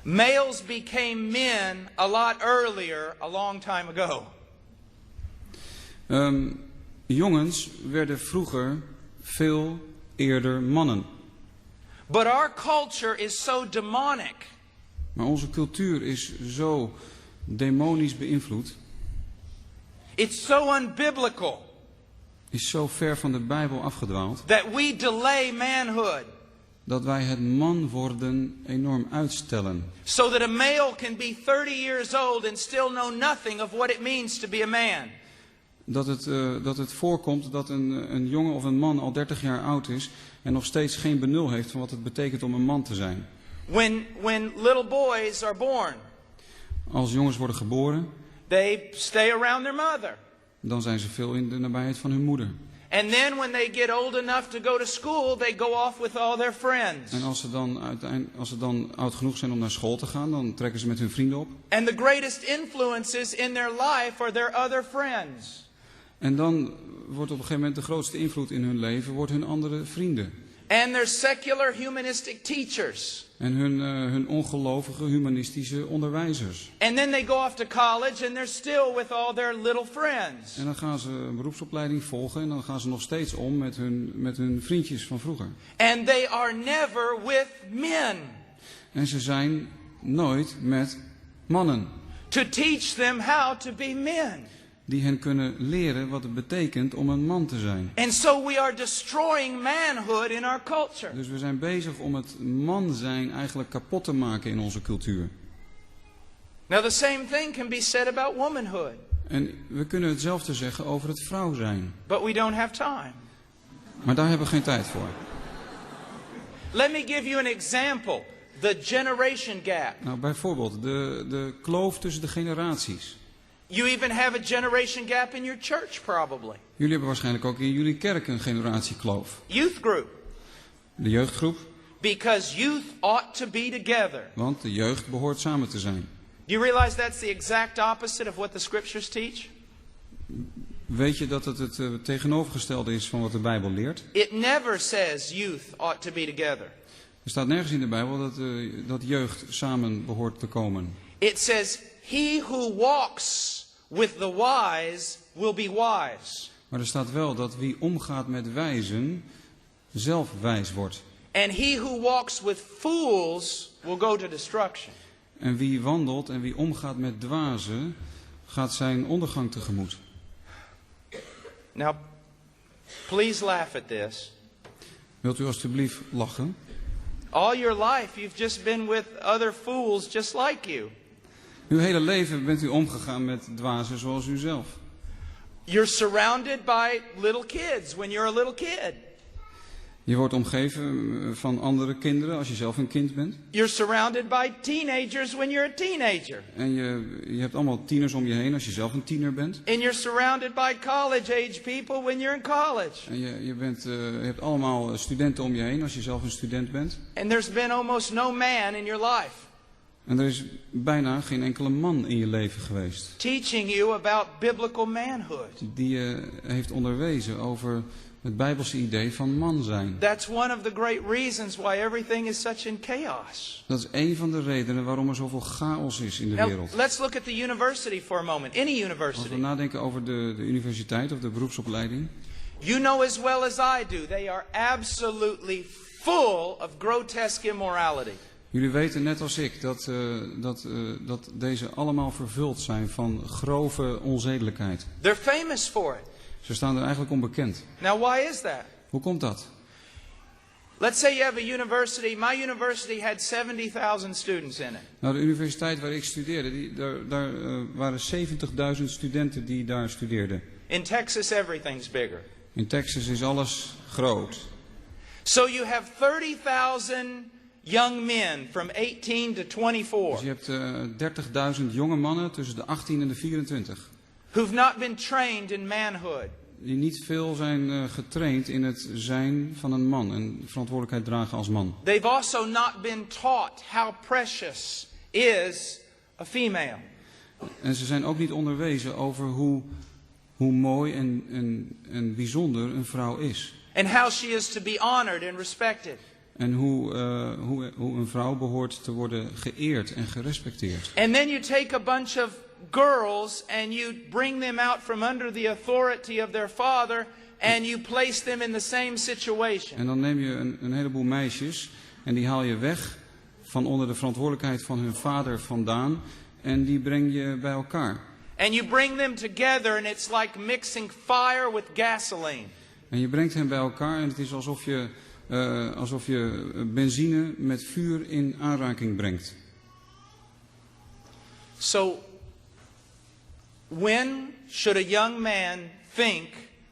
Males became men a lot earlier, a long time ago. Jongens werden vroeger veel eerder mannen. But our culture is so demonic. Maar onze cultuur is zo demonisch beïnvloed. It's so unbiblical. Is zo ver van de Bijbel afgedwaald. That we delay manhood. Dat wij het man worden enorm uitstellen. So that a male can be 30 years old and still know nothing of what it means to be a man. Dat het voorkomt dat een jongen of een man al 30 jaar oud is en nog steeds geen benul heeft van wat het betekent om een man te zijn. When little boys are born, als jongens worden geboren, they stay around their mother. Dan zijn ze veel in de nabijheid van hun moeder. And then when they get old enough to go to school, they go off with all their friends. En als ze dan oud genoeg zijn om naar school te gaan, dan trekken ze met hun vrienden op. And the greatest influences in their life are their other friends. En dan wordt op een gegeven moment de grootste invloed in hun leven wordt hun andere vrienden. And their secular humanistic teachers. En hun ongelovige humanistische onderwijzers. And then they go off to college and they're still with all their little friends. En dan gaan ze een beroepsopleiding volgen en dan gaan ze nog steeds om met hun vriendjes van vroeger. And they are never with men. En ze zijn nooit met mannen. To teach them how to be men. Die hen kunnen leren wat het betekent om een man te zijn. And so we are destroying manhood in our culture. Dus we zijn bezig om het man zijn eigenlijk kapot te maken in onze cultuur. Now the same thing can be said about womanhood. En we kunnen hetzelfde zeggen over het vrouw zijn. But we don't have time. Maar daar hebben we geen tijd voor. Let me give you an example. The generation gap. Nou, bijvoorbeeld de kloof tussen de generaties. You even have a generation gap in your church, probably. Jullie hebben waarschijnlijk ook in jullie kerk een generatiekloof. Youth group. De jeugdgroep. Because youth ought to be together. Want de jeugd behoort samen te zijn. Do you realize that's the exact opposite of what the scriptures teach? Weet je dat het tegenovergestelde is van wat de Bijbel leert? It never says youth ought to be together. Er staat nergens in de Bijbel dat jeugd samen behoort te komen. It says, he who walks with the wise will be wise. Maar er staat wel dat wie omgaat met wijzen zelf wijs wordt. And he who walks with fools will go to destruction. En wie wandelt en wie omgaat met dwazen gaat zijn ondergang tegemoet. Now, please laugh at this. Wilt u alstublieft lachen? All your life you've just been with other fools just like you. Uw hele leven bent u omgegaan met dwazen zoals u zelf. You're surrounded by little kids when you're a little kid. Je wordt omgeven van andere kinderen als je zelf een kind bent. You're surrounded by teenagers when you're a teenager. En je hebt allemaal tieners om je heen als je zelf een tiener bent. And you're surrounded by college-age people when you're in college. En je hebt allemaal studenten om je heen als je zelf een student bent. And there's been almost no man in your life. En er is bijna geen enkele man in je leven geweest. Teaching you about biblical manhood. Die je heeft onderwezen over het Bijbelse idee van man zijn. That's one of the great reasons why everything is such in chaos. Dat is een van de redenen waarom er zoveel chaos is in de wereld. Now, let's look at the university for a moment. Any Als university. we nadenken over de universiteit of de beroepsopleiding. You know as well as I do, they are absolutely full of grotesque immorality. Jullie weten net als ik dat deze allemaal vervuld zijn van grove onzedelijkheid. They're famous for it. Ze staan er eigenlijk onbekend. Now why is that? Hoe komt dat? Let's say you have a university. My university had 70,000 students in it. Nou, de universiteit waar ik studeerde, daar waren 70.000 studenten die daar studeerden. In Texas everything's bigger. In Texas is alles groot. So you have 30,000 young men from 18 to 24. Dus je hebt 30.000 jonge mannen tussen de 18 en de 24. Who've not been trained in manhood. Die niet veel zijn getraind in het zijn van een man en verantwoordelijkheid dragen als man. They've also not been taught how precious is a female. En ze zijn ook niet onderwezen over hoe mooi en bijzonder een vrouw is. And how she is to be honored and respected. En hoe een vrouw behoort te worden geëerd en gerespecteerd. And then you take a bunch of girls and you bring them out from under the authority of their father and you place them in the same situation. En dan neem je een heleboel meisjes en die haal je weg van onder de verantwoordelijkheid van hun vader vandaan en die breng je bij elkaar. And you bring them together and it's like mixing fire with gasoline. En je brengt hen bij elkaar en het is alsof je benzine met vuur in aanraking brengt. So, when should a young man think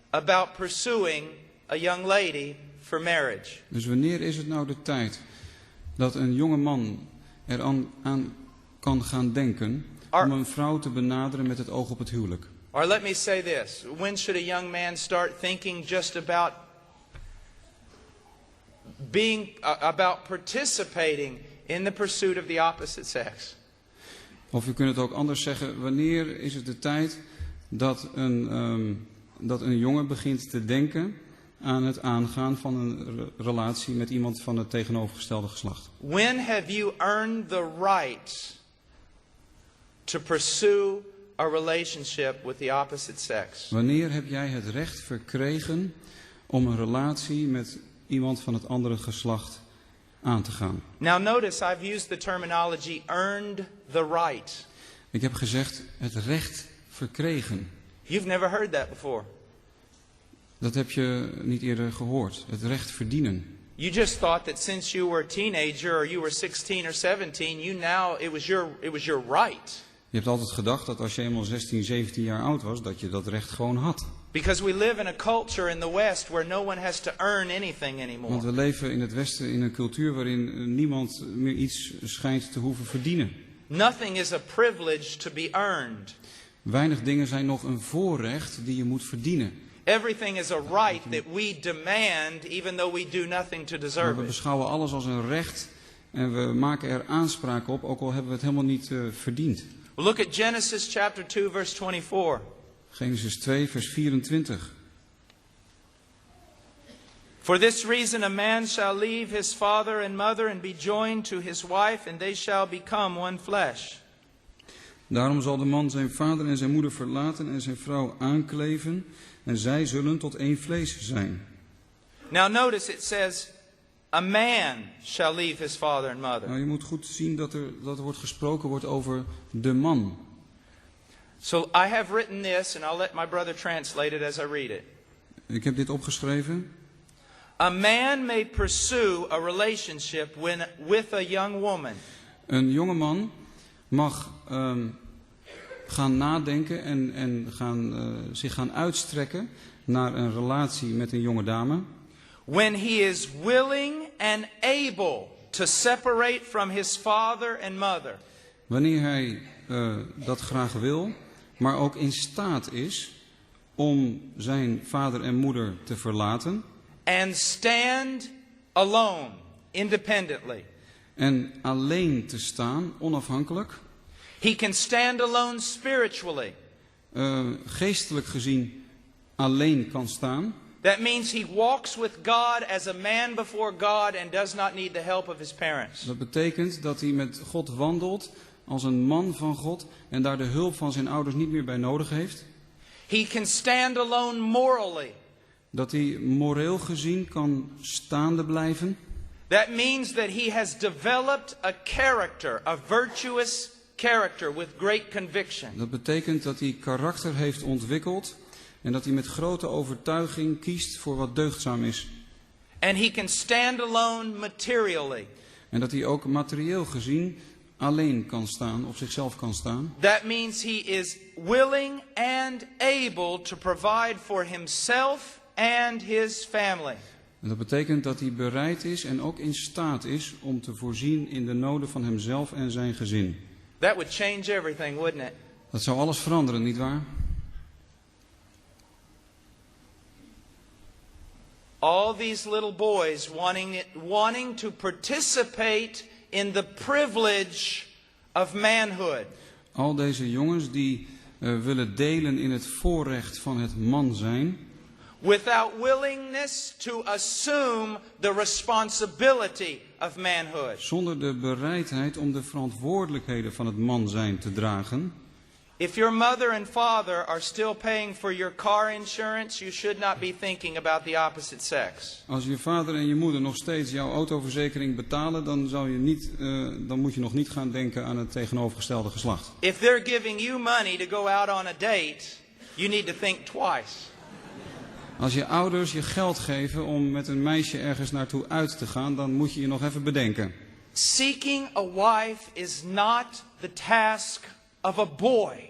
about pursuing a young lady for marriage? Dus wanneer is het nou de tijd dat een jonge man eraan kan gaan denken om een vrouw te benaderen met het oog op het huwelijk? Or let me say this. When should a young man start thinking just about participating in the pursuit of the opposite sex? Of u kunt het ook anders zeggen. Wanneer is het de tijd dat een jongen begint te denken aan het aangaan van een relatie met iemand van het tegenovergestelde geslacht? When have you earned the right to pursue a relationship with the opposite sex? Wanneer heb jij het recht verkregen om een relatie met iemand van het andere geslacht aan te gaan? Now notice I've used the terminology earned the right. Ik heb gezegd het recht verkregen. You've never heard that before. Dat heb je niet eerder gehoord. Het recht verdienen. You just thought that since you were a teenager or you were 16 or 17, it was your right. Je hebt altijd gedacht dat als je eenmaal 16, 17 jaar oud was, dat je dat recht gewoon had. Because we live in a culture in the West where no one has to earn anything anymore. Want we leven in het Westen in een cultuur waarin niemand meer iets schijnt te hoeven verdienen. Nothing is a privilege to be earned. Weinig dingen zijn nog een voorrecht die je moet verdienen. Everything is a right that we demand even though we do nothing to deserve Maar we it. beschouwen alles als een recht en we maken er aanspraak op, ook al hebben we het helemaal niet verdiend. Look at Genesis chapter 2 verse 24. Genesis 2 vers 24. For this reason a man shall leave his father and mother and be joined to his wife and they shall become one flesh. Daarom zal de man zijn vader en zijn moeder verlaten en zijn vrouw aankleven en zij zullen tot één vlees zijn. Now notice it says a man shall leave his father and mother. Nou, je moet goed zien dat er wordt gesproken over de man. So I have written this and I'll let my brother translate it as I read it. Ik heb dit opgeschreven. A man may pursue a relationship with a young woman. Een jonge man mag gaan nadenken en zich gaan uitstrekken naar een relatie met een jonge dame. When he is willing and able to separate from his father and mother. Wanneer hij dat graag wil, maar ook in staat is om zijn vader en moeder te verlaten. And stand alone, independently. En alleen te staan, onafhankelijk. He can stand alone spiritually. Geestelijk gezien alleen kan staan. That means he walks with God as a man before God and does not need the help of his parents. Dat betekent dat hij met God wandelt als een man van God en daar de hulp van zijn ouders niet meer bij nodig heeft. He can stand alone morally. Dat hij moreel gezien kan staande blijven. That means that he has developed a character, a virtuous character with great conviction. Dat betekent dat hij karakter heeft ontwikkeld en dat hij met grote overtuiging kiest voor wat deugdzaam is. And he can stand alone materially. En dat hij ook materieel gezien alleen kan staan, op zichzelf kan staan. That means he is willing and able to provide for himself and his family. En dat betekent dat hij bereid is en ook in staat is om te voorzien in de noden van hemzelf en zijn gezin. That would change everything, wouldn't it? Dat zou alles veranderen, nietwaar? All these little boys wanting to participate in the privilege of manhood. Al deze jongens die willen delen in het voorrecht van het man zijn. without willingness to assume the responsibility of manhood. Zonder de bereidheid om de verantwoordelijkheden van het man zijn te dragen. If your mother and father are still paying for your car insurance, you should not be thinking about the opposite sex. Als je vader en je moeder nog steeds jouw autoverzekering betalen, dan moet je nog niet gaan denken aan het tegenovergestelde geslacht. If they're giving you money to go out on a date, you need to think twice. Als je ouders je geld geven om met een meisje ergens naartoe uit te gaan, dan moet je je nog even bedenken. Seeking a wife is not the task of a boy.